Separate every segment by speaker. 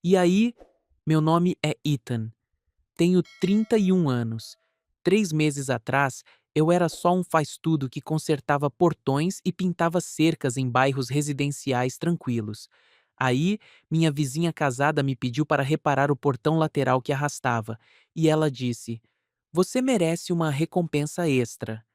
Speaker 1: E aí, meu nome é Ethan. Tenho 31 anos. 3 meses atrás, eu era só um faz-tudo que consertava portões e pintava cercas em bairros residenciais tranquilos. Aí, minha vizinha casada me pediu para reparar o portão lateral que arrastava, e ela disse: Você merece uma recompensa extra.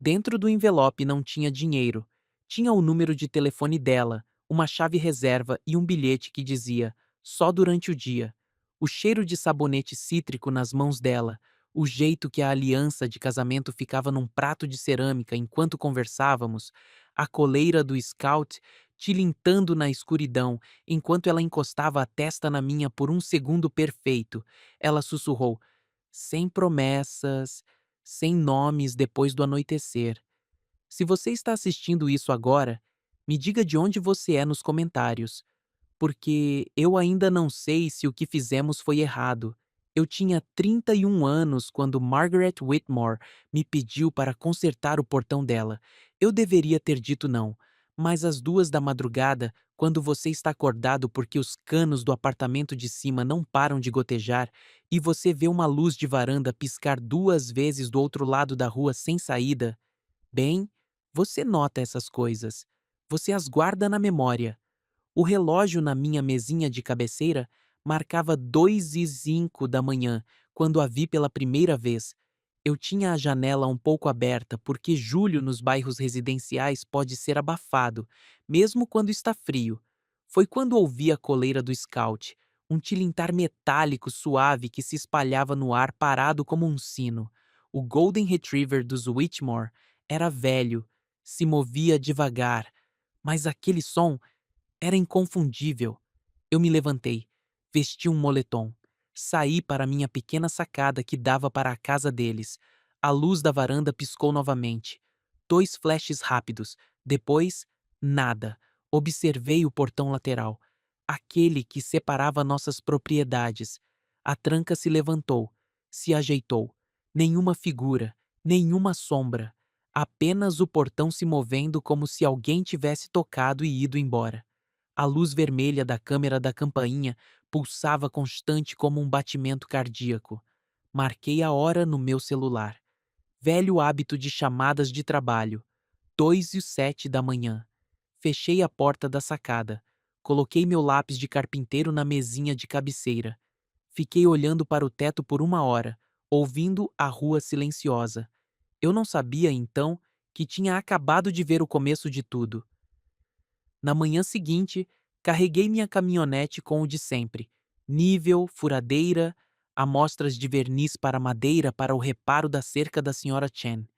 Speaker 1: Dentro do envelope não tinha dinheiro. Tinha o número de telefone dela, uma chave reserva e um bilhete que dizia: só durante o dia. O cheiro de sabonete cítrico nas mãos dela, o jeito que a aliança de casamento ficava num prato de cerâmica enquanto conversávamos, a coleira do Scout tilintando na escuridão enquanto ela encostava a testa na minha por um segundo perfeito. Ela sussurrou: sem promessas, sem nomes depois do anoitecer. Se você está assistindo isso agora, me diga de onde você é nos comentários, porque eu ainda não sei se o que fizemos foi errado. Eu tinha 31 anos quando Margaret Whitmore me pediu para consertar o portão dela. Eu deveria ter dito não, mas às 2 da madrugada, quando você está acordado porque os canos do apartamento de cima não param de gotejar e você vê uma luz de varanda piscar 2 vezes do outro lado da rua sem saída, bem, você nota essas coisas. Você as guarda na memória. O relógio na minha mesinha de cabeceira marcava 2h05 da manhã, quando a vi pela primeira vez. Eu tinha a janela um pouco aberta porque julho nos bairros residenciais pode ser abafado, mesmo quando está frio. Foi quando ouvi a coleira do Scout, um tilintar metálico suave que se espalhava no ar parado como um sino. O Golden Retriever dos Whitmore era velho, se movia devagar, mas aquele som era inconfundível. Eu me levantei, vesti um moletom, saí para minha pequena sacada que dava para a casa deles. A luz da varanda piscou novamente. 2 flashes rápidos. Depois, nada. Observei o portão lateral, aquele que separava nossas propriedades. A tranca se levantou, se ajeitou. Nenhuma figura, nenhuma sombra. Apenas o portão se movendo como se alguém tivesse tocado e ido embora. A luz vermelha da câmera da campainha pulsava constante como um batimento cardíaco. Marquei a hora no meu celular. Velho hábito de chamadas de trabalho. 2h07 da manhã. Fechei a porta da sacada. Coloquei meu lápis de carpinteiro na mesinha de cabeceira. Fiquei olhando para o teto por 1 hora, ouvindo a rua silenciosa. Eu não sabia, então, que tinha acabado de ver o começo de tudo. Na manhã seguinte, carreguei minha caminhonete com o de sempre: nível, furadeira, amostras de verniz para madeira para o reparo da cerca da Sra. Chen.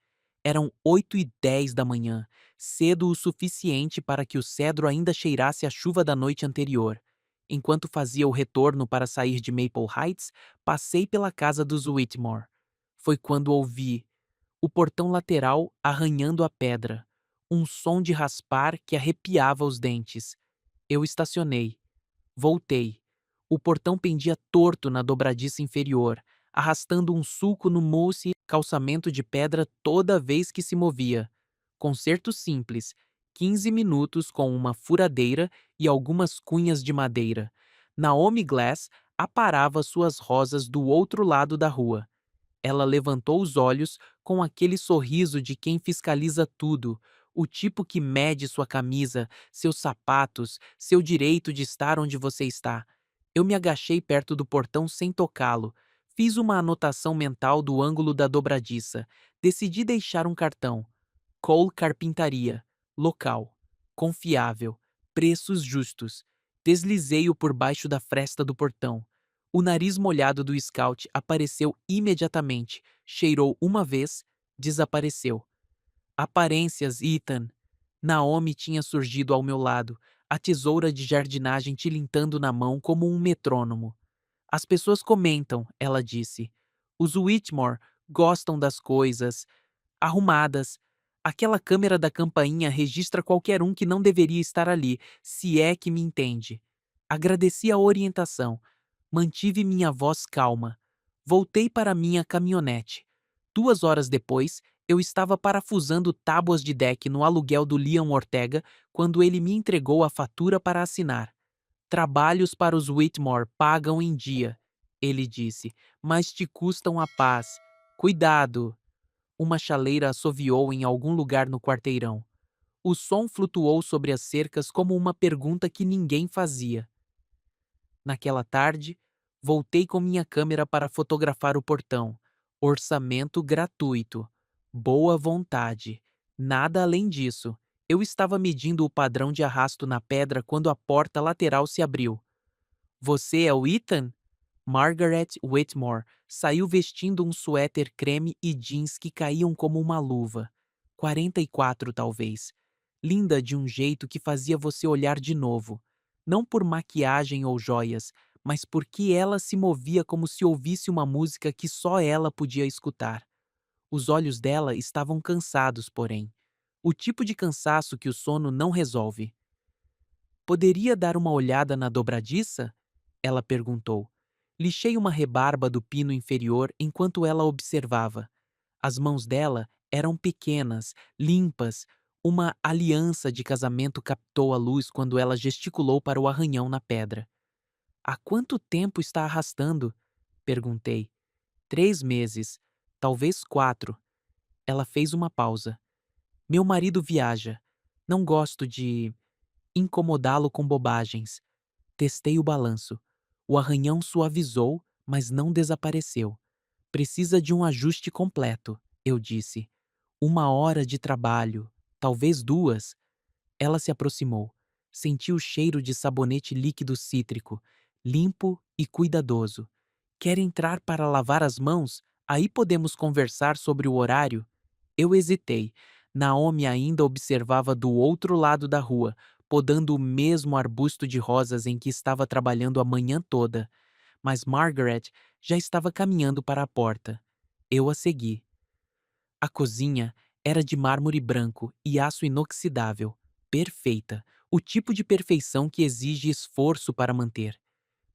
Speaker 1: Eram 8h10 da manhã, cedo o suficiente para que o cedro ainda cheirasse a chuva da noite anterior. Enquanto fazia o retorno para sair de Maple Heights, passei pela casa dos Whitmore. Foi quando ouvi o portão lateral arranhando a pedra, um som de raspar que arrepiava os dentes. Eu estacionei. Voltei. O portão pendia torto na dobradiça inferior, arrastando um sulco no mousse calçamento de pedra toda vez que se movia. Conserto simples, 15 minutos com uma furadeira e algumas cunhas de madeira. Naomi Glass aparava suas rosas do outro lado da rua. Ela levantou os olhos com aquele sorriso de quem fiscaliza tudo, o tipo que mede sua camisa, seus sapatos, seu direito de estar onde você está. Eu me agachei perto do portão sem tocá-lo. Fiz uma anotação mental do ângulo da dobradiça. Decidi deixar um cartão. Cole Carpintaria. Local. Confiável. Preços justos. Deslizei-o por baixo da fresta do portão. O nariz molhado do Scout apareceu imediatamente, cheirou uma vez, desapareceu. Aparências, Ethan. Naomi tinha surgido ao meu lado, a tesoura de jardinagem tilintando na mão como um metrônomo. As pessoas comentam, ela disse. Os Whitmore gostam das coisas arrumadas. Aquela câmera da campainha registra qualquer um que não deveria estar ali, se é que me entende. Agradeci a orientação. Mantive minha voz calma. Voltei para minha caminhonete. 2 horas depois, eu estava parafusando tábuas de deck no aluguel do Leon Ortega quando ele me entregou a fatura para assinar. Trabalhos para os Whitmore pagam em dia, ele disse, mas te custam a paz. Cuidado! Uma chaleira assoviou em algum lugar no quarteirão. O som flutuou sobre as cercas como uma pergunta que ninguém fazia. Naquela tarde, voltei com minha câmera para fotografar o portão. Orçamento gratuito. Boa vontade. Nada além disso. Eu estava medindo o padrão de arrasto na pedra quando a porta lateral se abriu. Você é o Ethan? Margaret Whitmore saiu vestindo um suéter creme e jeans que caíam como uma luva. 44, talvez. Linda de um jeito que fazia você olhar de novo. Não por maquiagem ou joias, mas porque ela se movia como se ouvisse uma música que só ela podia escutar. Os olhos dela estavam cansados, porém. O tipo de cansaço que o sono não resolve. Poderia dar uma olhada na dobradiça? Ela perguntou. Lixei uma rebarba do pino inferior enquanto ela observava. As mãos dela eram pequenas, limpas. Uma aliança de casamento captou a luz quando ela gesticulou para o arranhão na pedra. Há quanto tempo está arrastando? Perguntei. 3 meses, talvez 4. Ela fez uma pausa. Meu marido viaja. Não gosto de incomodá-lo com bobagens. Testei o balanço. O arranhão suavizou, mas não desapareceu. Precisa de um ajuste completo, eu disse. 1 hora de trabalho, talvez 2. Ela se aproximou. Senti o cheiro de sabonete líquido cítrico, limpo e cuidadoso. Quer entrar para lavar as mãos? Aí podemos conversar sobre o horário? Eu hesitei. Naomi ainda observava do outro lado da rua, podando o mesmo arbusto de rosas em que estava trabalhando a manhã toda. Mas Margaret já estava caminhando para a porta. Eu a segui. A cozinha era de mármore branco e aço inoxidável. Perfeita. O tipo de perfeição que exige esforço para manter.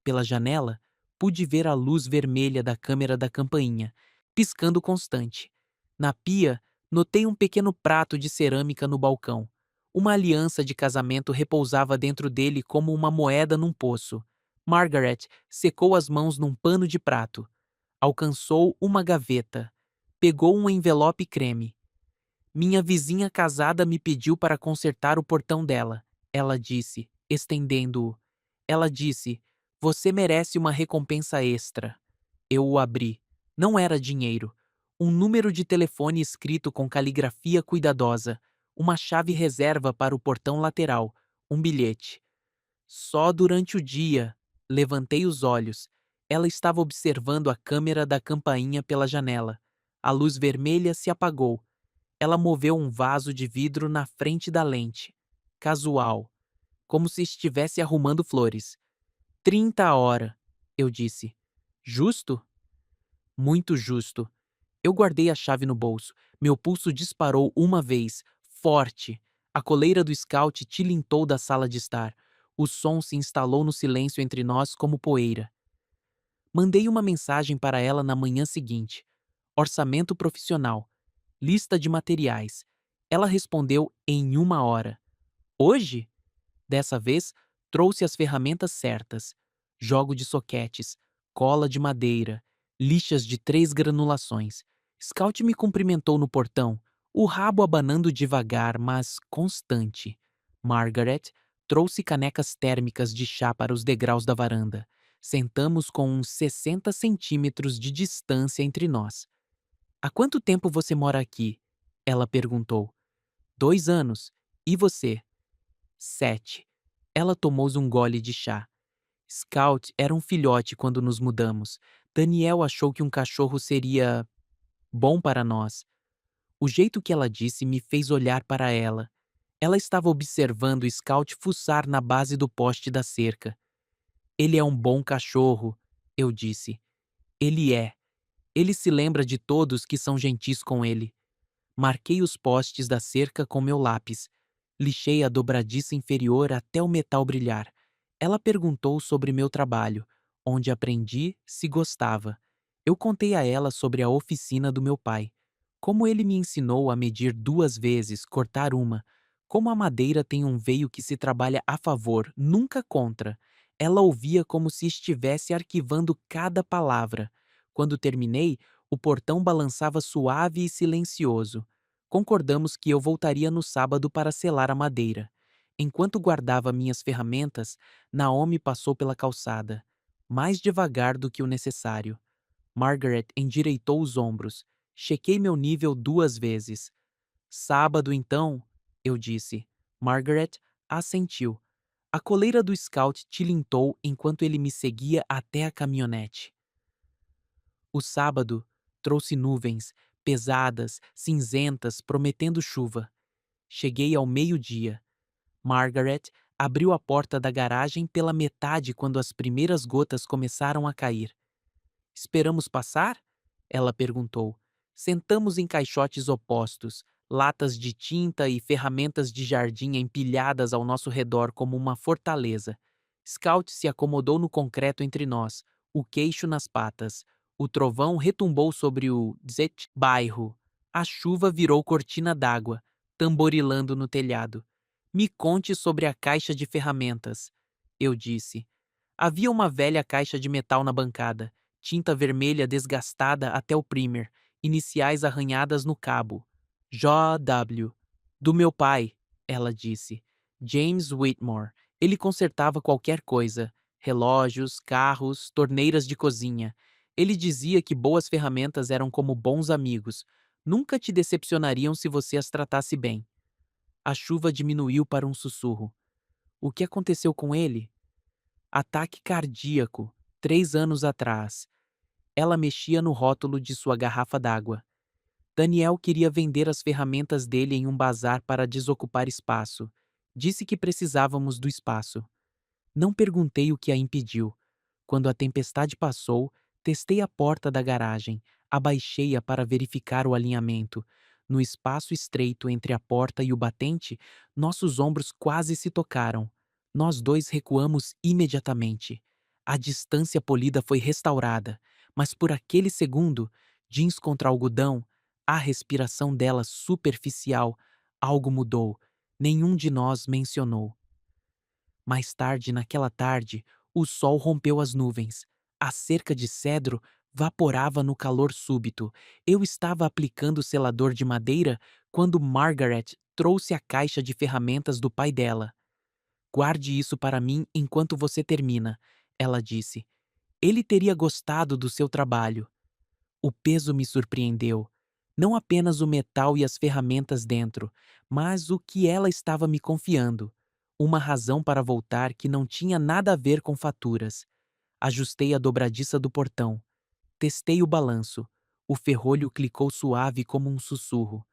Speaker 1: Pela janela, pude ver a luz vermelha da câmera da campainha, piscando constante. Na pia, notei um pequeno prato de cerâmica no balcão. Uma aliança de casamento repousava dentro dele como uma moeda num poço. Margaret secou as mãos num pano de prato. Alcançou uma gaveta. Pegou um envelope creme. Minha vizinha casada me pediu para consertar o portão dela. Ela disse, estendendo-o. Ela disse, você merece uma recompensa extra. Eu o abri. Não era dinheiro. Um número de telefone escrito com caligrafia cuidadosa. Uma chave reserva para o portão lateral. Um bilhete. Só durante o dia. Levantei os olhos. Ela estava observando a câmera da campainha pela janela. A luz vermelha se apagou. Ela moveu um vaso de vidro na frente da lente. Casual. Como se estivesse arrumando flores. 30 a hora, eu disse. Justo? Muito justo. Eu guardei a chave no bolso. Meu pulso disparou uma vez, forte. A coleira do scout tilintou da sala de estar. O som se instalou no silêncio entre nós como poeira. Mandei uma mensagem para ela na manhã seguinte. Orçamento profissional. Lista de materiais. Ela respondeu em 1 hora. Hoje? Dessa vez, trouxe as ferramentas certas. Jogo de soquetes, cola de madeira, lixas de 3 granulações. Scout me cumprimentou no portão, o rabo abanando devagar, mas constante. Margaret trouxe canecas térmicas de chá para os degraus da varanda. Sentamos com uns 60 centímetros de distância entre nós. Há quanto tempo você mora aqui? Ela perguntou. 2 anos. E você? 7. Ela tomou um gole de chá. Scout era um filhote quando nos mudamos. Daniel achou que um cachorro seria bom para nós. O jeito que ela disse me fez olhar para ela. Ela estava observando Scout fuçar na base do poste da cerca. Ele é um bom cachorro, eu disse. Ele é. Ele se lembra de todos que são gentis com ele. Marquei os postes da cerca com meu lápis. Lixei a dobradiça inferior até o metal brilhar. Ela perguntou sobre meu trabalho, onde aprendi se gostava. Eu contei a ela sobre a oficina do meu pai. Como ele me ensinou a medir 2 vezes, cortar uma. Como a madeira tem um veio que se trabalha a favor, nunca contra. Ela ouvia como se estivesse arquivando cada palavra. Quando terminei, o portão balançava suave e silencioso. Concordamos que eu voltaria no sábado para selar a madeira. Enquanto guardava minhas ferramentas, Naomi passou pela calçada, mais devagar do que o necessário. Margaret endireitou os ombros. Chequei meu nível 2 vezes. Sábado, então? Eu disse. Margaret assentiu. A coleira do Scout tilintou enquanto ele me seguia até a caminhonete. O sábado trouxe nuvens, pesadas, cinzentas, prometendo chuva. Cheguei ao meio-dia. Margaret abriu a porta da garagem pela metade quando as primeiras gotas começaram a cair. Esperamos passar? Ela perguntou. Sentamos em caixotes opostos, latas de tinta e ferramentas de jardim empilhadas ao nosso redor como uma fortaleza. Scout se acomodou no concreto entre nós, o queixo nas patas. O trovão retumbou sobre o bairro. A chuva virou cortina d'água, tamborilando no telhado. Me conte sobre a caixa de ferramentas, eu disse. Havia uma velha caixa de metal na bancada, tinta vermelha desgastada até o primer, iniciais arranhadas no cabo. J.W. Do meu pai, ela disse. James Whitmore. Ele consertava qualquer coisa. Relógios, carros, torneiras de cozinha. Ele dizia que boas ferramentas eram como bons amigos. Nunca te decepcionariam se você as tratasse bem. A chuva diminuiu para um sussurro. O que aconteceu com ele? Ataque cardíaco, 3 anos atrás. Ela mexia no rótulo de sua garrafa d'água. Daniel queria vender as ferramentas dele em um bazar para desocupar espaço. Disse que precisávamos do espaço. Não perguntei o que a impediu. Quando a tempestade passou, testei a porta da garagem, abaixei-a para verificar o alinhamento. No espaço estreito entre a porta e o batente, nossos ombros quase se tocaram. Nós dois recuamos imediatamente. A distância polida foi restaurada, mas por aquele segundo, jeans contra algodão, a respiração dela superficial, algo mudou. Nenhum de nós mencionou. Mais tarde, naquela tarde, o sol rompeu as nuvens. A cerca de cedro vaporava no calor súbito. Eu estava aplicando o selador de madeira quando Margaret trouxe a caixa de ferramentas do pai dela. Guarde isso para mim enquanto você termina, ela disse. Ele teria gostado do seu trabalho. O peso me surpreendeu. Não apenas o metal e as ferramentas dentro, mas o que ela estava me confiando. Uma razão para voltar que não tinha nada a ver com faturas. Ajustei a dobradiça do portão. Testei o balanço. O ferrolho clicou suave como um sussurro.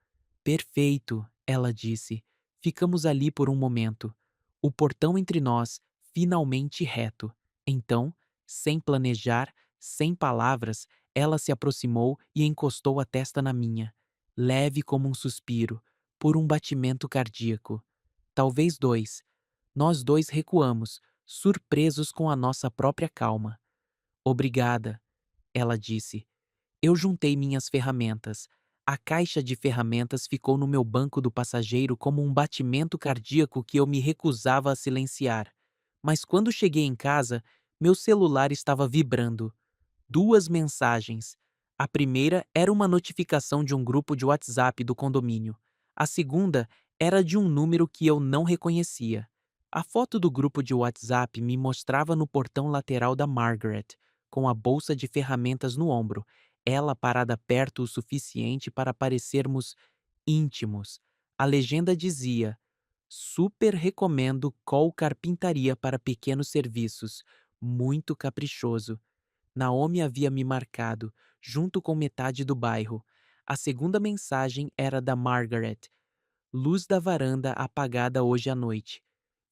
Speaker 1: Perfeito, ela disse. Ficamos ali por um momento. O portão entre nós, finalmente reto. Então, sem planejar, sem palavras, ela se aproximou e encostou a testa na minha, leve como um suspiro, por um batimento cardíaco. Talvez dois. Nós dois recuamos, surpresos com a nossa própria calma. Obrigada, ela disse. Eu juntei minhas ferramentas. A caixa de ferramentas ficou no meu banco do passageiro como um batimento cardíaco que eu me recusava a silenciar. Mas quando cheguei em casa, meu celular estava vibrando. 2 mensagens. A primeira era uma notificação de um grupo de WhatsApp do condomínio. A segunda era de um número que eu não reconhecia. A foto do grupo de WhatsApp me mostrava no portão lateral da Margaret, com a bolsa de ferramentas no ombro, ela parada perto o suficiente para parecermos íntimos. A legenda dizia: Super recomendo Col Carpintaria para pequenos serviços. Muito caprichoso. Naomi havia me marcado, junto com metade do bairro. A segunda mensagem era da Margaret. Luz da varanda apagada hoje à noite.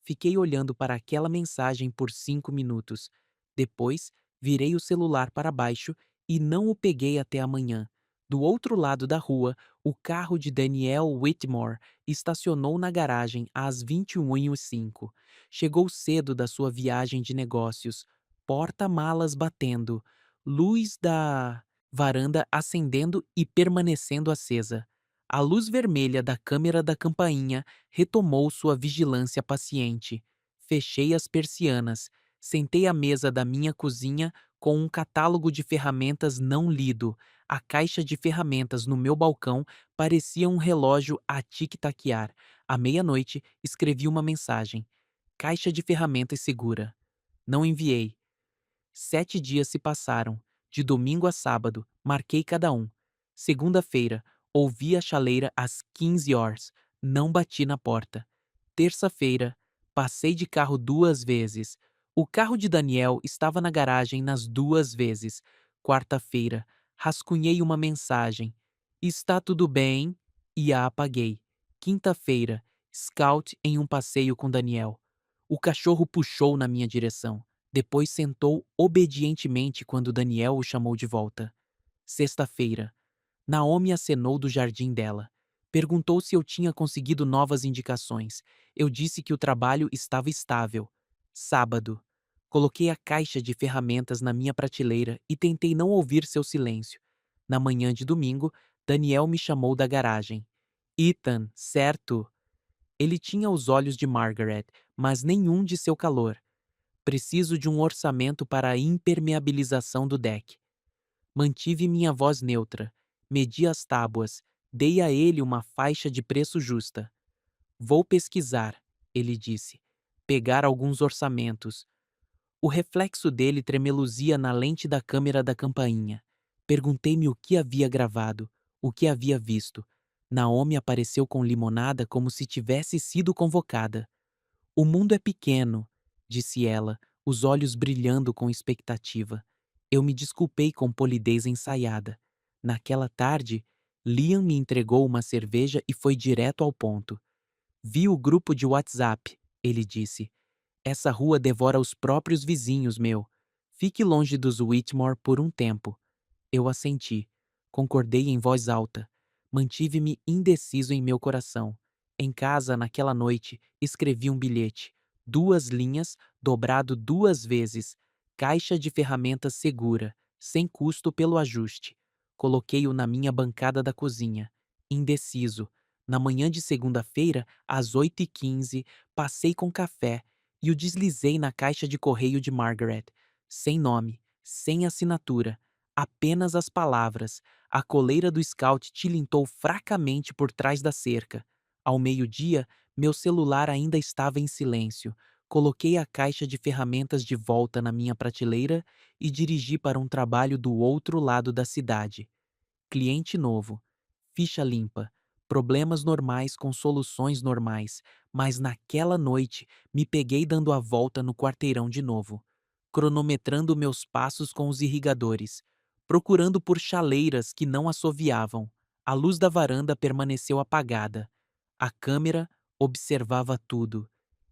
Speaker 1: Fiquei olhando para aquela mensagem por 5 minutos. Depois, virei o celular para baixo e não o peguei até amanhã. Do outro lado da rua, o carro de Daniel Whitmore estacionou na garagem às 21h05. Chegou cedo da sua viagem de negócios, porta-malas batendo, luz da varanda acendendo e permanecendo acesa. A luz vermelha da câmera da campainha retomou sua vigilância paciente. Fechei as persianas. Sentei à mesa da minha cozinha com um catálogo de ferramentas não lido. A caixa de ferramentas no meu balcão parecia um relógio a tic-taquear. À meia-noite, escrevi uma mensagem. Caixa de ferramentas segura. Não enviei. 7 dias se passaram. De domingo a sábado, marquei cada um. Segunda-feira, ouvi a chaleira às 15 horas. Não bati na porta. Terça-feira, passei de carro 2 vezes. O carro de Daniel estava na garagem nas 2 vezes. Quarta-feira, rascunhei uma mensagem. Está tudo bem? E a apaguei. Quinta-feira, scout em um passeio com Daniel. O cachorro puxou na minha direção. Depois sentou obedientemente quando Daniel o chamou de volta. Sexta-feira, Naomi acenou do jardim dela. Perguntou se eu tinha conseguido novas indicações. Eu disse que o trabalho estava estável. Sábado, coloquei a caixa de ferramentas na minha prateleira e tentei não ouvir seu silêncio. Na manhã de domingo, Daniel me chamou da garagem. Ethan, certo? Ele tinha os olhos de Margaret, mas nenhum de seu calor. Preciso de um orçamento para a impermeabilização do deck. Mantive minha voz neutra, medi as tábuas, dei a ele uma faixa de preço justa. Vou pesquisar, ele disse. Pegar alguns orçamentos. O reflexo dele tremeluzia na lente da câmera da campainha. Perguntei-me o que havia gravado, o que havia visto. Naomi apareceu com limonada como se tivesse sido convocada. O mundo é pequeno, disse ela, os olhos brilhando com expectativa. Eu me desculpei com polidez ensaiada. Naquela tarde, Liam me entregou uma cerveja e foi direto ao ponto. Vi o grupo de WhatsApp, ele disse. Essa rua devora os próprios vizinhos, meu. Fique longe dos Whitmore por um tempo. Eu assenti. Concordei em voz alta. Mantive-me indeciso em meu coração. Em casa, naquela noite, escrevi um bilhete. 2 linhas, dobrado 2 vezes. Caixa de ferramentas segura, sem custo pelo ajuste. Coloquei-o na minha bancada da cozinha. Indeciso. Na manhã de segunda-feira, às 8h15, passei com café e o deslizei na caixa de correio de Margaret. Sem nome, sem assinatura. Apenas as palavras. A coleira do scout tilintou fracamente por trás da cerca. Ao meio-dia, meu celular ainda estava em silêncio. Coloquei a caixa de ferramentas de volta na minha prateleira e dirigi para um trabalho do outro lado da cidade. Cliente novo. Ficha limpa. Problemas normais com soluções normais. Mas naquela noite, me peguei dando a volta no quarteirão de novo, cronometrando meus passos com os irrigadores, procurando por chaleiras que não assoviavam. A luz da varanda permaneceu apagada. A câmera observava tudo.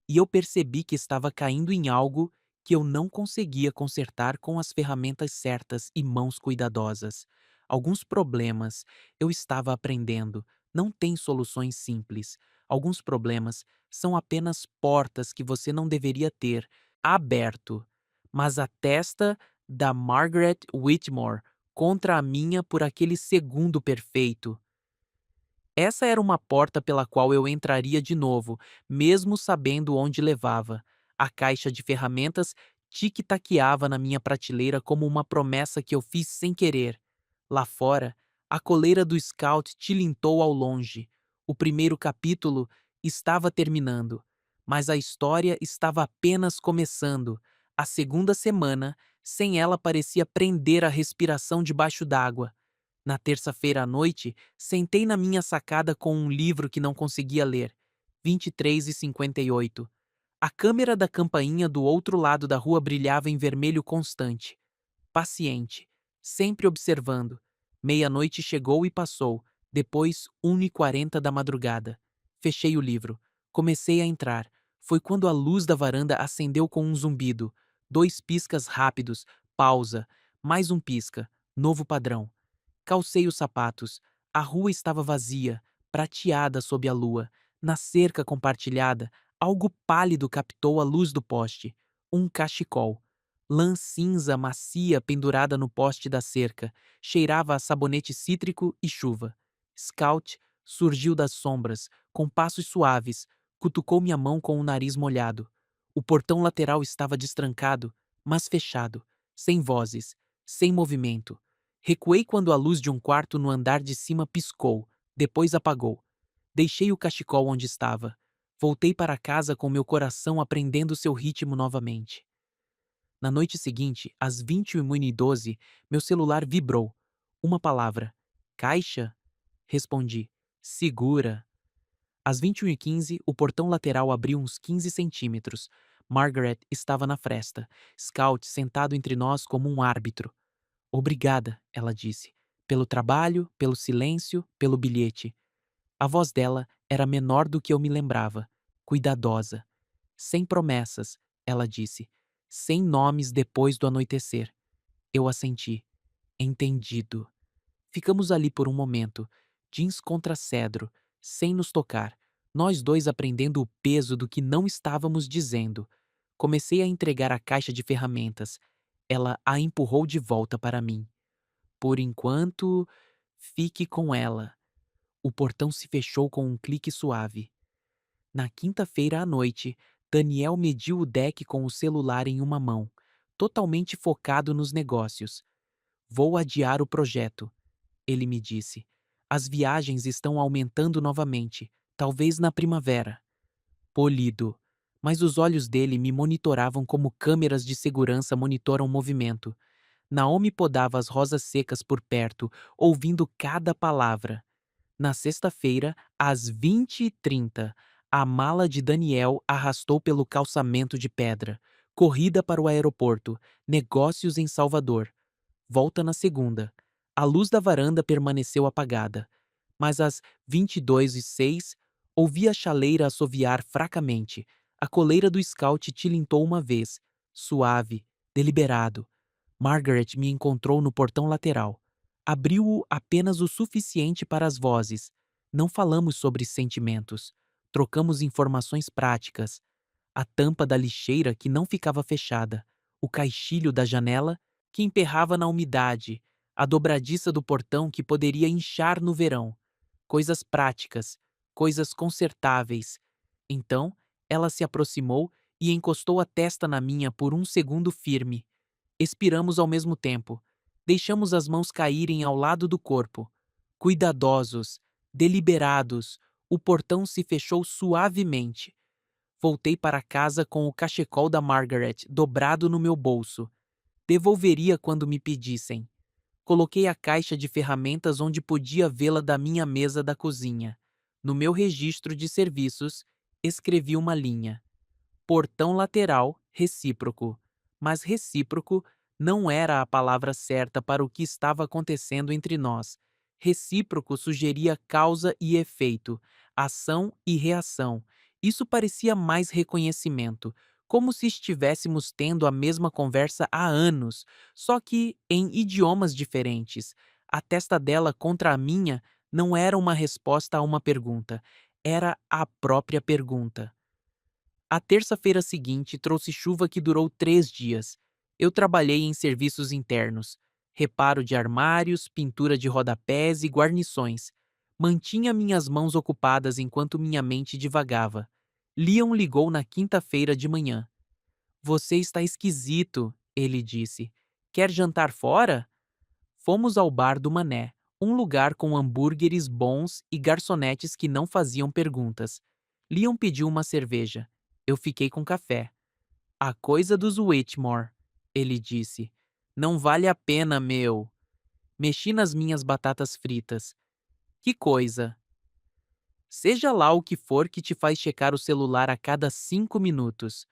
Speaker 1: E eu percebi que estava caindo em algo que eu não conseguia consertar com as ferramentas certas e mãos cuidadosas. Alguns problemas eu estava aprendendo, não têm soluções simples. Alguns problemas são apenas portas que você não deveria ter aberto. Mas a testa da Margaret Whitmore contra a minha por aquele segundo perfeito. Essa era uma porta pela qual eu entraria de novo, mesmo sabendo onde levava. A caixa de ferramentas tic-taqueava na minha prateleira como uma promessa que eu fiz sem querer. Lá fora, a coleira do scout tilintou ao longe. O primeiro capítulo estava terminando, mas a história estava apenas começando. A segunda semana, sem ela, parecia prender a respiração debaixo d'água. Na terça-feira à noite, sentei na minha sacada com um livro que não conseguia ler. 23h58. A câmera da campainha do outro lado da rua brilhava em vermelho constante. Paciente, sempre observando. Meia-noite chegou e passou. Depois, 1h40 da madrugada. Fechei o livro. Comecei a entrar. Foi quando a luz da varanda acendeu com um zumbido. 2 piscas rápidos. Pausa. Mais um pisca. Novo padrão. Calcei os sapatos. A rua estava vazia, prateada sob a lua. Na cerca compartilhada, algo pálido captou a luz do poste. Um cachecol. Lã cinza macia pendurada no poste da cerca. Cheirava a sabonete cítrico e chuva. Scout surgiu das sombras, com passos suaves. Cutucou minha mão com o nariz molhado. O portão lateral estava destrancado, mas fechado, sem vozes, sem movimento. Recuei quando a luz de um quarto no andar de cima piscou, depois apagou. Deixei o cachecol onde estava. Voltei para casa com meu coração aprendendo seu ritmo novamente. Na noite seguinte, às 21h12, meu celular vibrou. Uma palavra. Caixa? Respondi. Segura. Às 21h15, o portão lateral abriu uns 15 centímetros. Margaret estava na fresta, Scout sentado entre nós como um árbitro. Obrigada, ela disse. Pelo trabalho, pelo silêncio, pelo bilhete. A voz dela era menor do que eu me lembrava, cuidadosa. Sem promessas, ela disse. Sem nomes depois do anoitecer. Eu assenti. Entendido. Ficamos ali por um momento, jeans contra cedro, sem nos tocar, nós dois aprendendo o peso do que não estávamos dizendo. Comecei a entregar a caixa de ferramentas. Ela a empurrou de volta para mim. Por enquanto, fique com ela. O portão se fechou com um clique suave. Na quinta-feira à noite, Daniel mediu o deck com o celular em uma mão, totalmente focado nos negócios. Vou adiar o projeto, ele me disse. As viagens estão aumentando novamente, talvez na primavera. Polido. Mas os olhos dele me monitoravam como câmeras de segurança monitoram o movimento. Naomi podava as rosas secas por perto, ouvindo cada palavra. Na sexta-feira, às 20h30, a mala de Daniel arrastou pelo calçamento de pedra. Corrida para o aeroporto. Negócios em Salvador. Volta na segunda. A luz da varanda permaneceu apagada. Mas às 22h06, ouvi a chaleira assoviar fracamente. A coleira do Scout tilintou uma vez. Suave, deliberado. Margaret me encontrou no portão lateral. Abriu-o apenas o suficiente para as vozes. Não falamos sobre sentimentos. Trocamos informações práticas. A tampa da lixeira que não ficava fechada. O caixilho da janela que emperrava na umidade. A dobradiça do portão que poderia inchar no verão. Coisas práticas. Coisas consertáveis. Então, ela se aproximou e encostou a testa na minha por um segundo firme. Expiramos ao mesmo tempo. Deixamos as mãos caírem ao lado do corpo. Cuidadosos, deliberados, o portão se fechou suavemente. Voltei para casa com o cachecol da Margaret dobrado no meu bolso. Devolveria quando me pedissem. Coloquei a caixa de ferramentas onde podia vê-la da minha mesa da cozinha. No meu registro de serviços, escrevi uma linha. Portão lateral recíproco. Mas recíproco não era a palavra certa para o que estava acontecendo entre nós. Recíproco sugeria causa e efeito, ação e reação. Isso parecia mais reconhecimento, como se estivéssemos tendo a mesma conversa há anos, só que em idiomas diferentes. A testa dela contra a minha não era uma resposta a uma pergunta, era a própria pergunta. A terça-feira seguinte trouxe chuva que durou 3 dias. Eu trabalhei em serviços internos, reparo de armários, pintura de rodapés e guarnições. Mantinha minhas mãos ocupadas enquanto minha mente divagava. Leon ligou na quinta-feira de manhã. Você está esquisito, ele disse. Quer jantar fora? Fomos ao bar do Mané, um lugar com hambúrgueres bons e garçonetes que não faziam perguntas. Leon pediu uma cerveja. Eu fiquei com café. A coisa dos Whitmore, ele disse. Não vale a pena, meu. Mexi nas minhas batatas fritas. Que coisa? Seja lá o que for que te faz checar o celular a cada 5 minutos.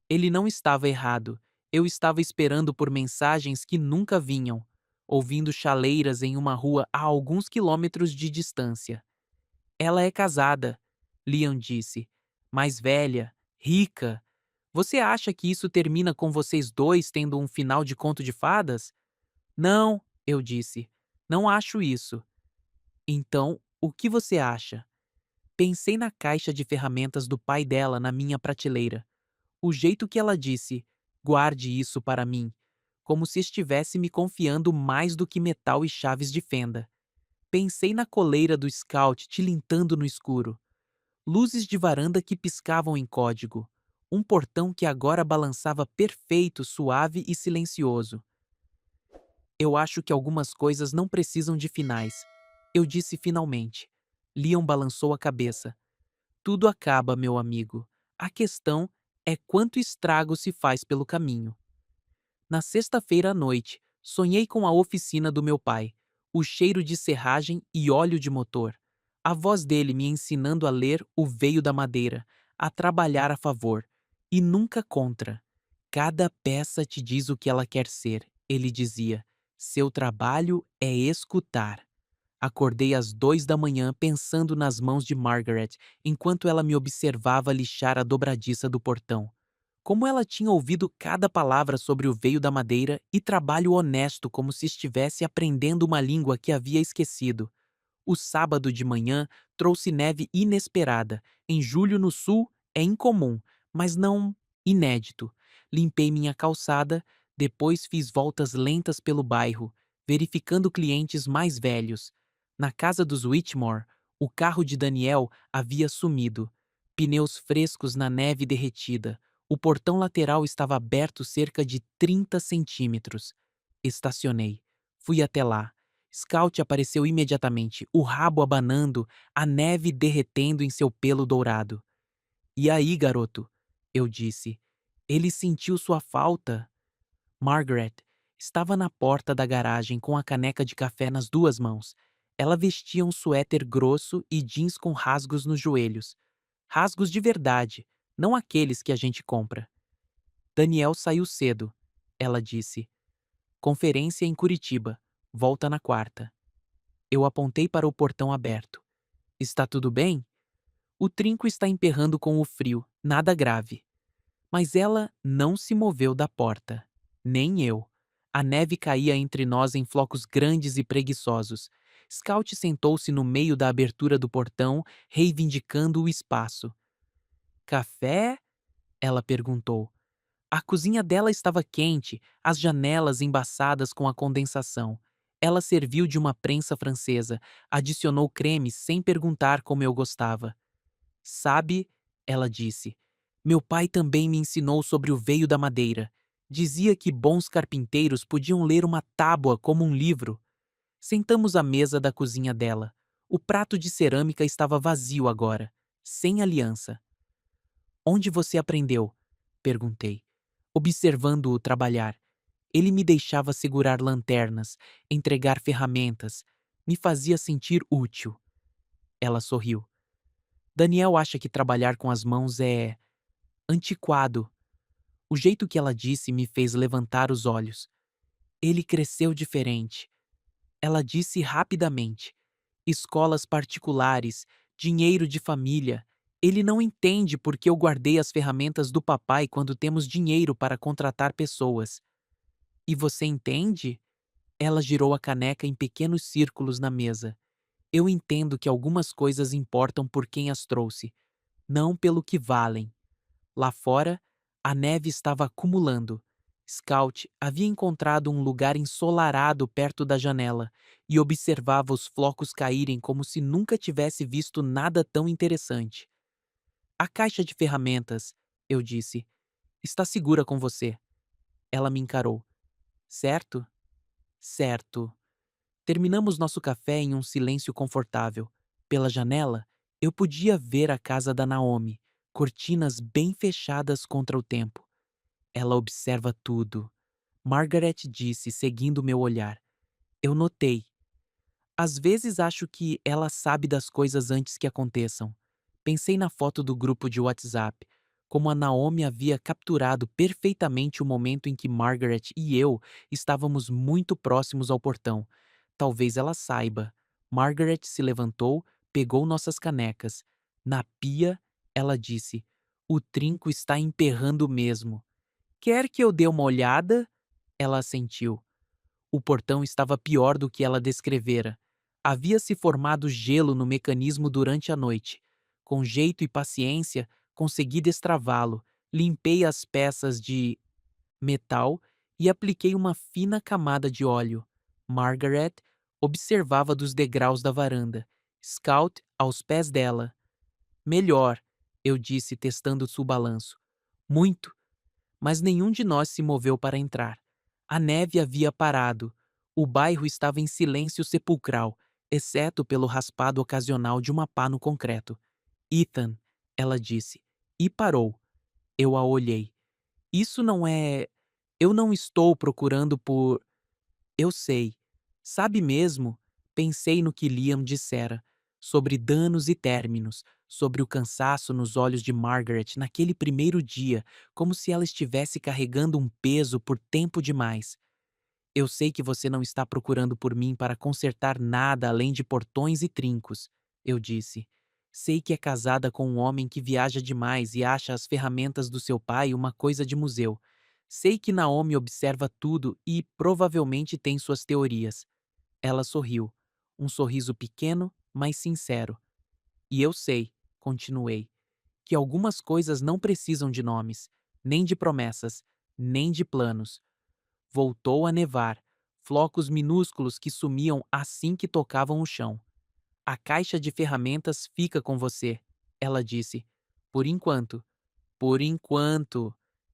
Speaker 1: Ele não estava errado. Eu estava esperando por mensagens que nunca vinham, ouvindo chaleiras em uma rua a alguns quilômetros de distância. Ela é casada, Leon disse. Mais velha, rica. Você acha que isso termina com vocês dois tendo um final de conto de fadas? Não, eu disse. Não acho isso. Então, o que você acha? Pensei na caixa de ferramentas do pai dela na minha prateleira. O jeito que ela disse, guarde isso para mim, como se estivesse me confiando mais do que metal e chaves de fenda. Pensei na coleira do Scout tilintando no escuro. Luzes de varanda que piscavam em código. Um portão que agora balançava perfeito, suave e silencioso. Eu acho que algumas coisas não precisam de finais. Eu disse finalmente. Leon balançou a cabeça. Tudo acaba, meu amigo. A questão é quanto estrago se faz pelo caminho. Na sexta-feira à noite, sonhei com a oficina do meu pai, o cheiro de serragem e óleo de motor. A voz dele me ensinando a ler o veio da madeira, a trabalhar a favor e nunca contra. Cada peça te diz o que ela quer ser, ele dizia. Seu trabalho é escutar. Acordei às 2 da manhã pensando nas mãos de Margaret, enquanto ela me observava lixar a dobradiça do portão. Como ela tinha ouvido cada palavra sobre o veio da madeira e trabalho honesto como se estivesse aprendendo uma língua que havia esquecido. O sábado de manhã trouxe neve inesperada. Em julho no sul é incomum, mas não inédito. Limpei minha calçada, depois fiz voltas lentas pelo bairro, verificando clientes mais velhos. Na casa dos Whitmore, o carro de Daniel havia sumido. Pneus frescos na neve derretida. O portão lateral estava aberto cerca de 30 centímetros. Estacionei. Fui até lá. Scout apareceu imediatamente, o rabo abanando, a neve derretendo em seu pelo dourado. E aí, garoto? Eu disse. Ele sentiu sua falta. Margaret estava na porta da garagem com a caneca de café nas duas mãos. Ela vestia um suéter grosso e jeans com rasgos nos joelhos. Rasgos de verdade, não aqueles que a gente compra. Daniel saiu cedo, ela disse. Conferência em Curitiba. Volta na quarta. Eu apontei para o portão aberto. Está tudo bem? O trinco está emperrando com o frio, nada grave. Mas ela não se moveu da porta. Nem eu. A neve caía entre nós em flocos grandes e preguiçosos. Scout sentou-se no meio da abertura do portão, reivindicando o espaço. Café? Ela perguntou. A cozinha dela estava quente, as janelas embaçadas com a condensação. Ela serviu de uma prensa francesa, adicionou creme sem perguntar como eu gostava. Sabe, ela disse, meu pai também me ensinou sobre o veio da madeira. Dizia que bons carpinteiros podiam ler uma tábua como um livro. Sentamos à mesa da cozinha dela. O prato de cerâmica estava vazio agora, sem aliança. Onde você aprendeu? Perguntei, observando-o trabalhar. Ele me deixava segurar lanternas, entregar ferramentas, me fazia sentir útil. Ela sorriu. Daniel acha que trabalhar com as mãos é antiquado. O jeito que ela disse me fez levantar os olhos. Ele cresceu diferente. Ela disse rapidamente. Escolas particulares, dinheiro de família. Ele não entende por que eu guardei as ferramentas do papai quando temos dinheiro para contratar pessoas. E você entende? Ela girou a caneca em pequenos círculos na mesa. Eu entendo que algumas coisas importam por quem as trouxe, não pelo que valem. Lá fora, a neve estava acumulando. Scout havia encontrado um lugar ensolarado perto da janela e observava os flocos caírem como se nunca tivesse visto nada tão interessante. A caixa de ferramentas, eu disse, está segura com você. Ela me encarou. Certo? Certo. Terminamos nosso café em um silêncio confortável. Pela janela, eu podia ver a casa da Naomi, cortinas bem fechadas contra o tempo. Ela observa tudo. Margaret disse, seguindo meu olhar. Eu notei. Às vezes acho que ela sabe das coisas antes que aconteçam. Pensei na foto do grupo de WhatsApp, como a Naomi havia capturado perfeitamente o momento em que Margaret e eu estávamos muito próximos ao portão. Talvez ela saiba. Margaret se levantou, pegou nossas canecas. Na pia, ela disse: o trinco está emperrando mesmo. Quer que eu dê uma olhada? Ela assentiu. O portão estava pior do que ela descrevera. Havia se formado gelo no mecanismo durante a noite. Com jeito e paciência, consegui destravá-lo, limpei as peças de metal e apliquei uma fina camada de óleo. Margaret observava dos degraus da varanda. Scout aos pés dela. Melhor, eu disse, testando o balanço. Muito, mas nenhum de nós se moveu para entrar. A neve havia parado. O bairro estava em silêncio sepulcral, exceto pelo raspado ocasional de uma pá no concreto. Ethan, ela disse, e parou. Eu a olhei. Isso não é. Eu não estou procurando por. Eu sei. Sabe mesmo? Pensei no que Liam dissera, sobre danos e términos, sobre o cansaço nos olhos de Margaret naquele primeiro dia, como se ela estivesse carregando um peso por tempo demais. Eu sei que você não está procurando por mim para consertar nada além de portões e trincos, eu disse. Sei que é casada com um homem que viaja demais e acha as ferramentas do seu pai uma coisa de museu. Sei que Naomi observa tudo e provavelmente tem suas teorias. Ela sorriu. Um sorriso pequeno, mas sincero. E eu sei, continuei, que algumas coisas não precisam de nomes, nem de promessas, nem de planos. Voltou a nevar, flocos minúsculos que sumiam assim que tocavam o chão. A caixa de ferramentas fica com você, ela disse. Por enquanto. Por enquanto.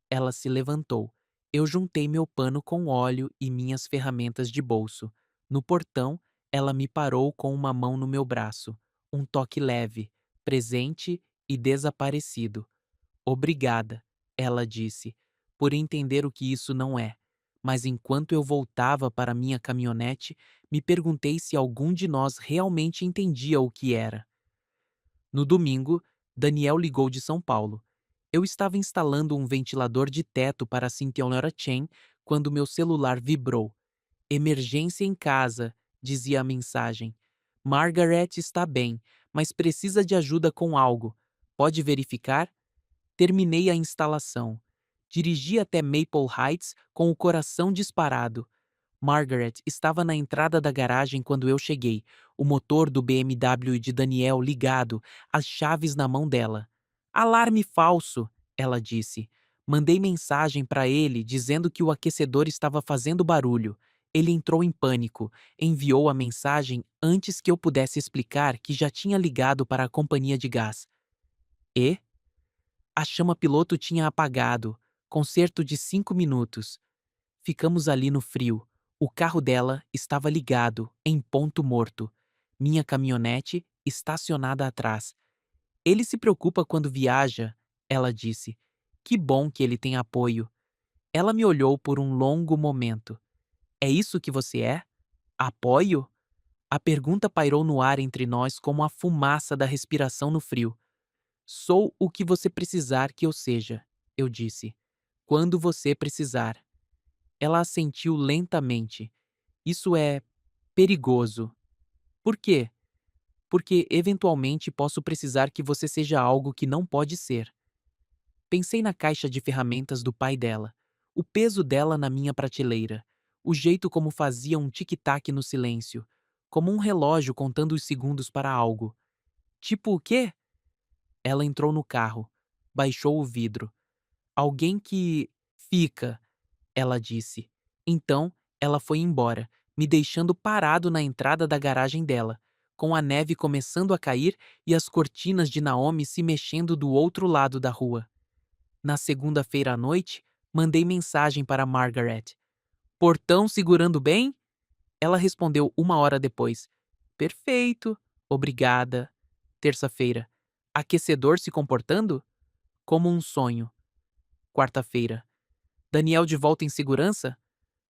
Speaker 1: Ela se levantou. Eu juntei meu pano com óleo e minhas ferramentas de bolso. No portão, ela me parou com uma mão no meu braço. Um toque leve, presente e desaparecido. Obrigada, ela disse, por entender o que isso não é. Mas enquanto eu voltava para minha caminhonete, me perguntei se algum de nós realmente entendia o que era. No domingo, Daniel ligou de São Paulo. Eu estava instalando um ventilador de teto para a Cintiona Chain quando meu celular vibrou. Emergência em casa, dizia a mensagem. Margaret está bem, mas precisa de ajuda com algo. Pode verificar? Terminei a instalação. Dirigi até Maple Heights com o coração disparado. Margaret estava na entrada da garagem quando eu cheguei, o motor do BMW de Daniel ligado, as chaves na mão dela. Alarme falso, ela disse. Mandei mensagem para ele dizendo que o aquecedor estava fazendo barulho. Ele entrou em pânico, enviou a mensagem antes que eu pudesse explicar que já tinha ligado para a companhia de gás. E? A chama-piloto tinha apagado. Concerto de 5 minutos. Ficamos ali no frio. O carro dela estava ligado, em ponto morto. Minha caminhonete estacionada atrás. Ele se preocupa quando viaja, ela disse. Que bom que ele tem apoio. Ela me olhou por um longo momento. É isso que você é? Apoio? A pergunta pairou no ar entre nós como a fumaça da respiração no frio. Sou o que você precisar que eu seja, eu disse. Quando você precisar. Ela assentiu lentamente. Isso é perigoso. Por quê? Porque eventualmente posso precisar que você seja algo que não pode ser. Pensei na caixa de ferramentas do pai dela, o peso dela na minha prateleira, o jeito como fazia um tic-tac no silêncio, como um relógio contando os segundos para algo. Tipo o quê? Ela entrou no carro, baixou o vidro. Alguém que fica, ela disse. Então, ela foi embora, me deixando parado na entrada da garagem dela, com a neve começando a cair e as cortinas de Naomi se mexendo do outro lado da rua. Na segunda-feira à noite, mandei mensagem para Margaret. Portão segurando bem? Ela respondeu 1 hora depois. Perfeito, obrigada. Terça-feira. Aquecedor se comportando? Como um sonho. Quarta-feira. Daniel de volta em segurança?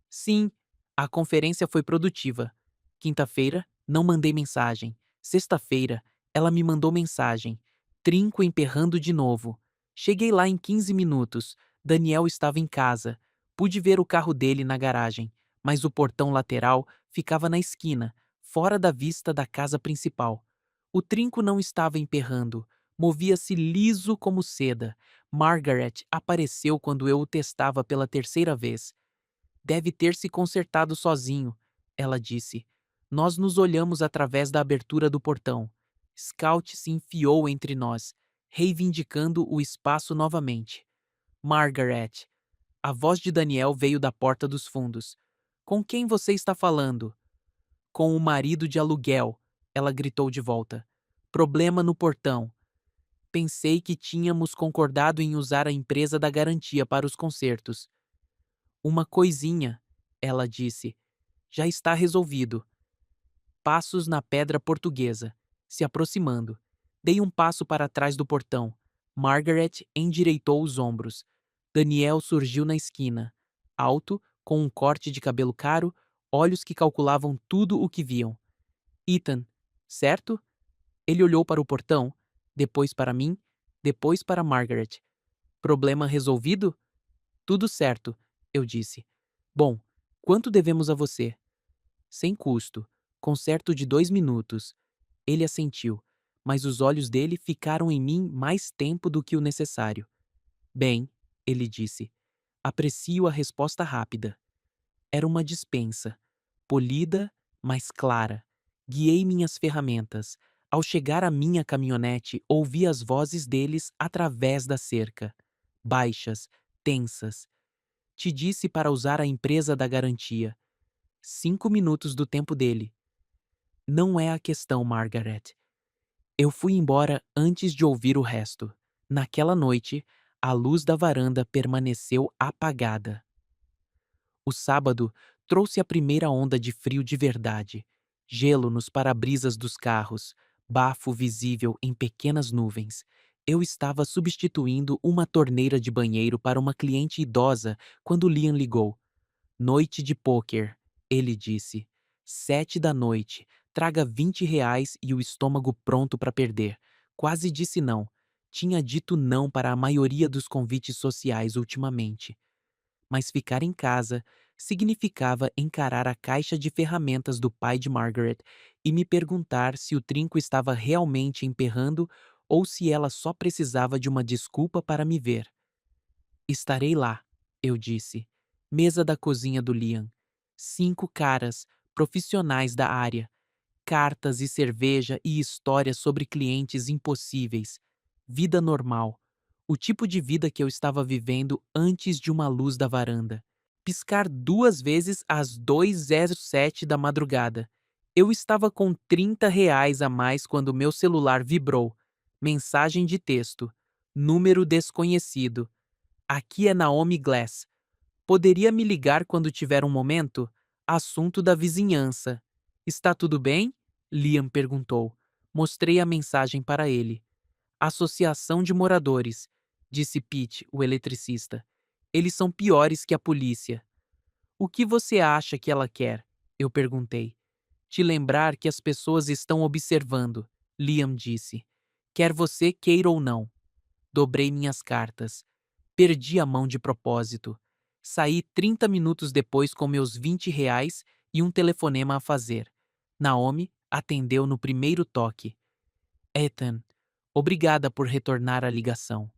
Speaker 1: Sim, a conferência foi produtiva. Quinta-feira, não mandei mensagem. Sexta-feira, ela me mandou mensagem. Trinco emperrando de novo. Cheguei lá em 15 minutos. Daniel estava em casa. Pude ver o carro dele na garagem, mas o portão lateral ficava na esquina, fora da vista da casa principal. O trinco não estava emperrando. Movia-se liso como seda. Margaret apareceu quando eu o testava pela terceira vez. Deve ter se consertado sozinho, ela disse. Nós nos olhamos através da abertura do portão. Scout se enfiou entre nós, reivindicando o espaço novamente. Margaret. A voz de Daniel veio da porta dos fundos. Com quem você está falando? Com o marido de aluguel, ela gritou de volta. Problema no portão. Pensei que tínhamos concordado em usar a empresa da garantia para os concertos. Uma coisinha, ela disse. Já está resolvido. Passos na pedra portuguesa, se aproximando. Dei um passo para trás do portão. Margaret endireitou os ombros. Daniel surgiu na esquina, alto, com um corte de cabelo caro, olhos que calculavam tudo o que viam. Ethan, certo? Ele olhou para o portão, depois para mim, depois para Margaret. Problema resolvido? Tudo certo, eu disse. Bom, quanto devemos a você? Sem custo. Concerto de 2 minutos. Ele assentiu, mas os olhos dele ficaram em mim mais tempo do que o necessário. Bem, ele disse. Aprecio a resposta rápida. Era uma dispensa. Polida, mas clara. Guiei minhas ferramentas. Ao chegar à minha caminhonete, ouvi as vozes deles através da cerca. Baixas, tensas. Te disse para usar a empresa da garantia. 5 minutos do tempo dele. Não é a questão, Margaret. Eu fui embora antes de ouvir o resto. Naquela noite, a luz da varanda permaneceu apagada. O sábado trouxe a primeira onda de frio de verdade. Gelo nos para-brisas dos carros, bafo visível em pequenas nuvens. Eu estava substituindo uma torneira de banheiro para uma cliente idosa quando Liam ligou. Noite de pôquer, ele disse. 7 da noite. Traga R$ 20 e o estômago pronto para perder. Quase disse não. Tinha dito não para a maioria dos convites sociais ultimamente. Mas ficar em casa significava encarar a caixa de ferramentas do pai de Margaret e me perguntar se o trinco estava realmente emperrando ou se ela só precisava de uma desculpa para me ver. Estarei lá, eu disse. Mesa da cozinha do Liam. 5 caras, profissionais da área. Cartas e cerveja e histórias sobre clientes impossíveis. Vida normal. O tipo de vida que eu estava vivendo antes de uma luz da varanda. Piscar 2 vezes às 2:07 da madrugada. Eu estava com R$ 30 a mais quando meu celular vibrou. Mensagem de texto. Número desconhecido. Aqui é Naomi Glass. Poderia me ligar quando tiver um momento? Assunto da vizinhança. Está tudo bem? Liam perguntou. Mostrei a mensagem para ele. Associação de moradores, disse Pete, o eletricista. Eles são piores que a polícia. O que você acha que ela quer? Eu perguntei. Te lembrar que as pessoas estão observando, Liam disse. Quer você queira ou não. Dobrei minhas cartas. Perdi a mão de propósito. Saí 30 minutos depois com meus R$ 20 e um telefonema a fazer. Naomi atendeu no primeiro toque. Ethan, obrigada por retornar a ligação.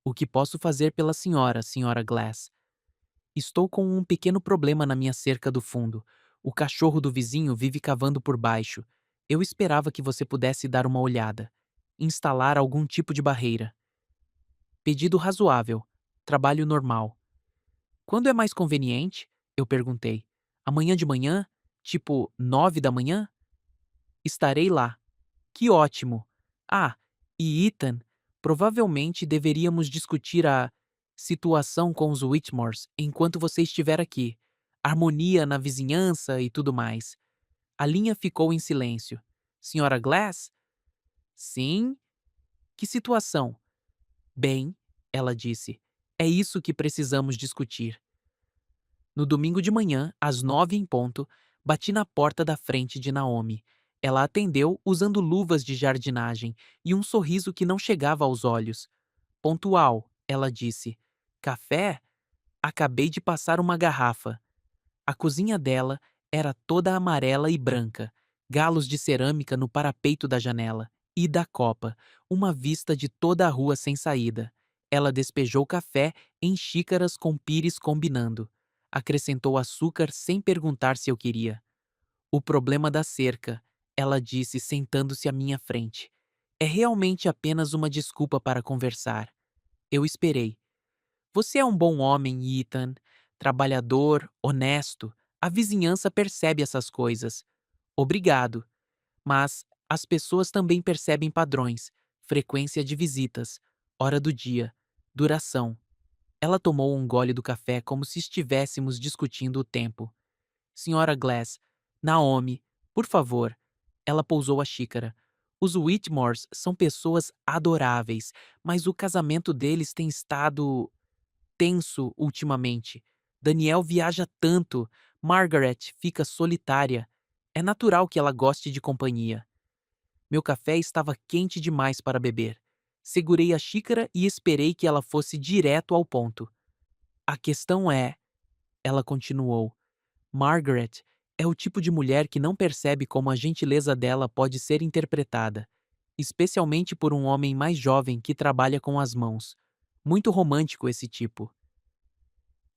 Speaker 1: O que posso fazer pela senhora, senhora Glass? Estou com um pequeno problema na minha cerca do fundo. O cachorro do vizinho vive cavando por baixo. Eu esperava que você pudesse dar uma olhada. Instalar algum tipo de barreira. Pedido razoável. Trabalho normal. Quando é mais conveniente? Eu perguntei. Amanhã de manhã? Tipo 9 da manhã? Estarei lá. Que ótimo! Ah, e Ethan, provavelmente deveríamos discutir a situação com os Whitmores enquanto você estiver aqui. Harmonia na vizinhança e tudo mais. A linha ficou em silêncio. Senhora Glass? Sim? Que situação? Bem, ela disse, é isso que precisamos discutir. No domingo de manhã, às 9 em ponto, bati na porta da frente de Naomi. Ela atendeu usando luvas de jardinagem e um sorriso que não chegava aos olhos. Pontual, ela disse. Café? Acabei de passar uma garrafa. A cozinha dela era toda amarela e branca, galos de cerâmica no parapeito da janela e da copa, uma vista de toda a rua sem saída. Ela despejou café em xícaras com pires combinando. Acrescentou açúcar sem perguntar se eu queria. O problema da cerca, ela disse sentando-se à minha frente. É realmente apenas uma desculpa para conversar. Eu esperei. Você é um bom homem, Ethan. Trabalhador, honesto. A vizinhança percebe essas coisas. Obrigado. Mas as pessoas também percebem padrões. frequência de visitas, hora do dia, duração. Ela tomou um gole do café como se estivéssemos discutindo o tempo. Senhora Glass, Naomi, por favor. Ela pousou a xícara. Os Whitmores são pessoas adoráveis, mas o casamento deles tem estado tenso ultimamente. Daniel viaja tanto, Margaret fica solitária. É natural que ela goste de companhia. Meu café estava quente demais para beber. Segurei a xícara e esperei que ela fosse direto ao ponto. A questão é, ela continuou, Margaret é o tipo de mulher que não percebe como a gentileza dela pode ser interpretada, especialmente por um homem mais jovem que trabalha com as mãos. Muito romântico esse tipo.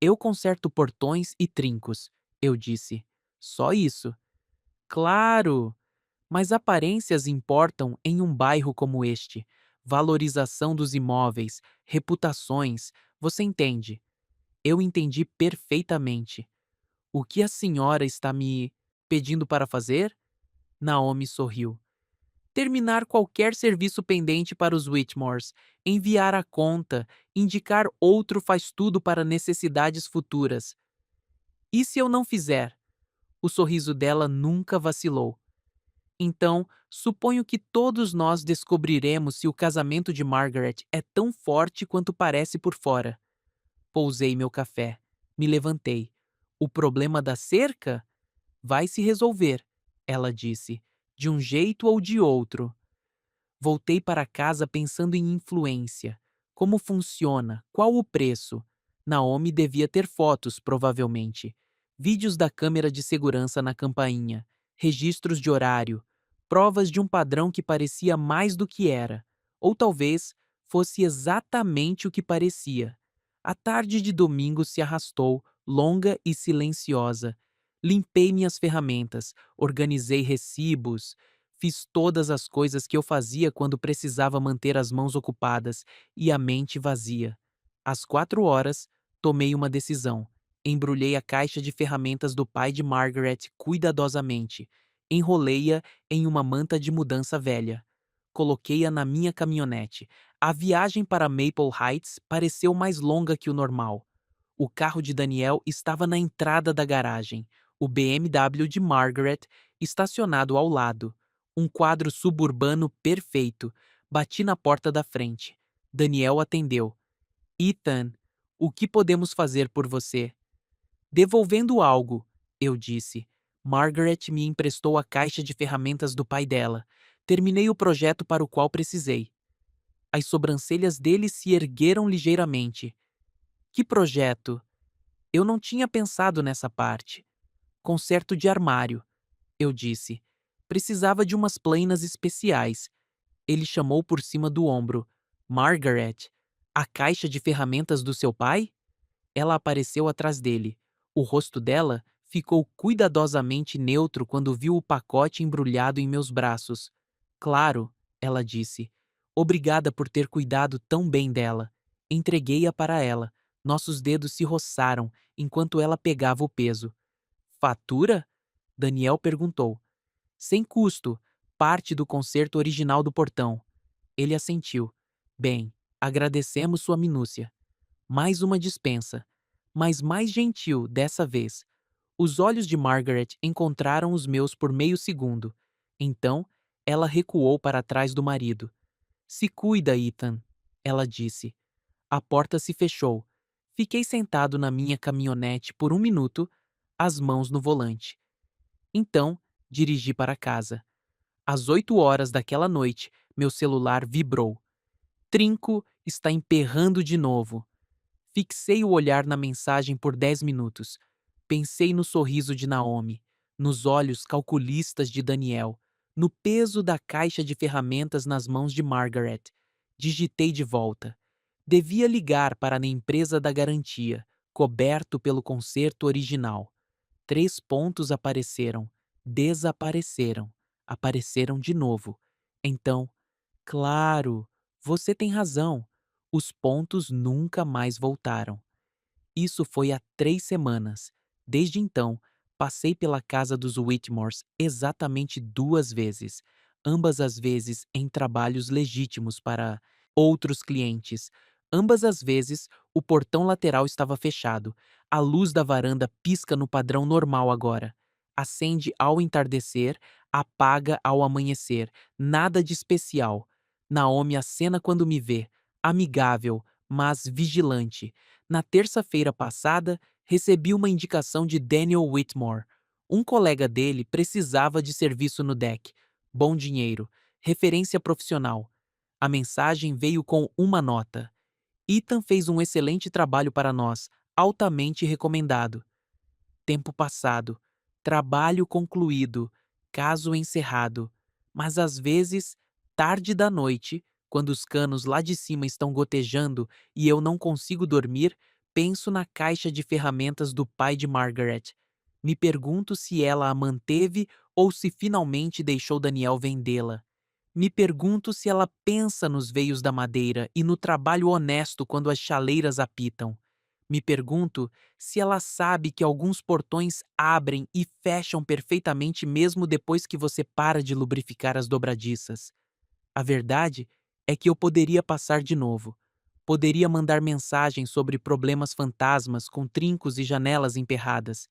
Speaker 1: Eu conserto portões e trincos, eu disse. Só isso. Claro! Mas aparências importam em um bairro como este. Valorização dos imóveis, reputações, você entende? Eu entendi perfeitamente. O que a senhora está me pedindo para fazer? Naomi sorriu. Terminar qualquer serviço pendente para os Whitmores, enviar a conta, indicar outro faz tudo para necessidades futuras. E se eu não fizer? O sorriso dela nunca vacilou. Então, suponho que todos nós descobriremos se o casamento de Margaret é tão forte quanto parece por fora. Pousei meu café. Me levantei. O problema da cerca? Vai se resolver, ela disse, de um jeito ou de outro. Voltei para casa pensando em influência. Como funciona? Qual o preço? Naomi devia ter fotos, provavelmente. Vídeos da câmera de segurança na campainha. Registros de horário. Provas de um padrão que parecia mais do que era. Ou talvez fosse exatamente o que parecia. A tarde de domingo se arrastou, longa e silenciosa. Limpei minhas ferramentas, organizei recibos, fiz todas as coisas que eu fazia quando precisava manter as mãos ocupadas e a mente vazia. Às 4 horas, tomei uma decisão. Embrulhei a caixa de ferramentas do pai de Margaret cuidadosamente. Enrolei-a em uma manta de mudança velha. Coloquei-a na minha caminhonete. A viagem para Maple Heights pareceu mais longa que o normal. O carro de Daniel estava na entrada da garagem. O BMW de Margaret estacionado ao lado. Um quadro suburbano perfeito. Bati na porta da frente. Daniel atendeu. Ethan, o que podemos fazer por você? Devolvendo algo, eu disse. Margaret me emprestou a caixa de ferramentas do pai dela. Terminei o projeto para o qual precisei. As sobrancelhas dele se ergueram ligeiramente. Que projeto? Eu não tinha pensado nessa parte. Conserto de armário, eu disse. Precisava de umas plainas especiais. Ele chamou por cima do ombro. Margaret, a caixa de ferramentas do seu pai? Ela apareceu atrás dele. O rosto dela ficou cuidadosamente neutro quando viu o pacote embrulhado em meus braços. Claro, ela disse. Obrigada por ter cuidado tão bem dela. Entreguei-a para ela. Nossos dedos se roçaram enquanto ela pegava o peso. Fatura? Daniel perguntou. Sem custo, parte do conserto original do portão. Ele assentiu. Bem, agradecemos sua minúcia. Mais uma dispensa, mas mais gentil dessa vez. Os olhos de Margaret encontraram os meus por meio segundo. Então, ela recuou para trás do marido. Se cuida, Ethan, ela disse. A porta se fechou. Fiquei sentado na minha caminhonete por 1 minuto, as mãos no volante. Então, dirigi para casa. Às 8 horas daquela noite, meu celular vibrou. Trinco está emperrando de novo. Fixei o olhar na mensagem por 10 minutos. Pensei no sorriso de Naomi, nos olhos calculistas de Daniel, no peso da caixa de ferramentas nas mãos de Margaret. Digitei de volta. Devia ligar para a empresa da garantia, coberto pelo conserto original. 3 pontos apareceram, desapareceram, apareceram de novo. Então, claro, você tem razão. Os pontos nunca mais voltaram. Isso foi há 3 semanas. Desde então, passei pela casa dos Whitmores exatamente 2 vezes. ambas as vezes em trabalhos legítimos para outros clientes. Ambas as vezes, o portão lateral estava fechado. A luz da varanda pisca no padrão normal agora. Acende ao entardecer, apaga ao amanhecer. Nada de especial. Naomi acena quando me vê, amigável, mas vigilante. Na terça-feira passada, recebi uma indicação de Daniel Whitmore. Um colega dele precisava de serviço no deck. Bom dinheiro. Referência profissional. A mensagem veio com uma nota. Ethan fez um excelente trabalho para nós, altamente recomendado. Tempo passado. Trabalho concluído. Caso encerrado. Mas às vezes, tarde da noite, quando os canos lá de cima estão gotejando e eu não consigo dormir, penso na caixa de ferramentas do pai de Margaret. Me pergunto se ela a manteve ou se finalmente deixou Daniel vendê-la. Me pergunto se ela pensa nos veios da madeira e no trabalho honesto quando as chaleiras apitam. Me pergunto se ela sabe que alguns portões abrem e fecham perfeitamente mesmo depois que você para de lubrificar as dobradiças. A verdade é que eu poderia passar de novo. Poderia mandar mensagens sobre problemas fantasmas com trincos e janelas emperradas.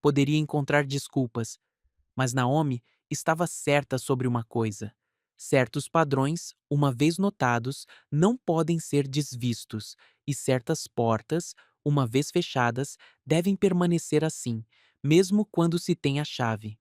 Speaker 1: Poderia encontrar desculpas, mas Naomi estava certa sobre uma coisa. Certos padrões, uma vez notados, não podem ser desvistos, e certas portas, uma vez fechadas, devem permanecer assim, mesmo quando se tem a chave.